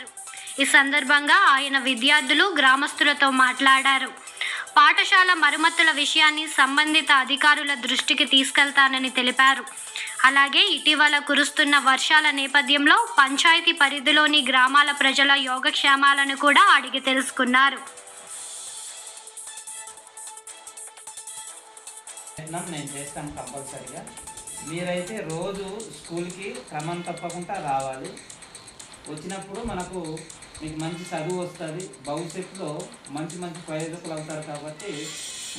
అన్నారు. ఈ సందర్భంగా ఆయన విద్యార్థులు, గ్రామస్తులతో మాట్లాడారు. పాఠశాల మరమ్మతుల విషయాన్ని సంబంధిత అధికారుల దృష్టికి తీసుకెళ్తానని తెలిపారు. అలాగే ఇటీవల కురుస్తున్న వర్షాల నేపథ్యంలో పంచాయతీ పరిధిలోని గ్రామాల ప్రజల యోగక్షేమాలను కూడా అడిగి తెలుసుకున్నారు. నేను చేస్తాను కంపల్సరిగా. మీరైతే రోజు స్కూల్కి క్రమం తప్పకుండా రావాలి. వచ్చినప్పుడు మీకు మంచి చదువు వస్తుంది, భవిష్యత్తులో మంచి ప్రయోజకులు అవుతారు. కాబట్టి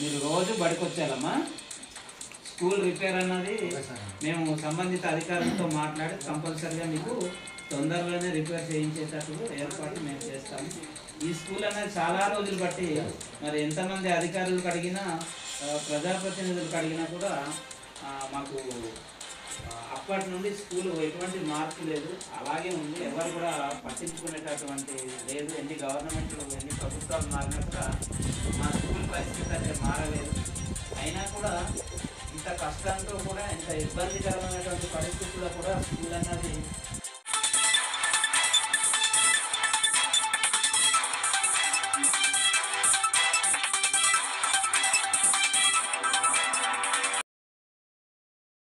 మీరు రోజు బడికి వచ్చారమ్మా. స్కూల్ రిపేర్ అన్నది మేము సంబంధిత అధికారులతో మాట్లాడి కంపల్సరిగా మీకు తొందరలోనే రిపేర్ చేయించేటట్టు ఏర్పాటు మేము చేస్తాము. ఈ స్కూల్ అనేది చాలా రోజులు బట్టి మరి ఎంతమంది అధికారులకు అడిగినా, ప్రజాప్రతినిధులకు అడిగినా కూడా మాకు అప్పటి నుండి స్కూల్ ఎటువంటి మార్పు లేదు, అలాగే ఉంది. ఎవరు కూడా పట్టించుకునేటటువంటి లేదు. ఎన్ని గవర్నమెంట్లు, ఎన్ని ప్రభుత్వాలు మారినా కూడా మా స్కూల్ పరిస్థితి అయితే మారలేదు. అయినా కూడా ఇంత కష్టంతో కూడా, ఇంత ఇబ్బందికరమైనటువంటి పరిస్థితుల్లో కూడా స్కూల్ అన్నది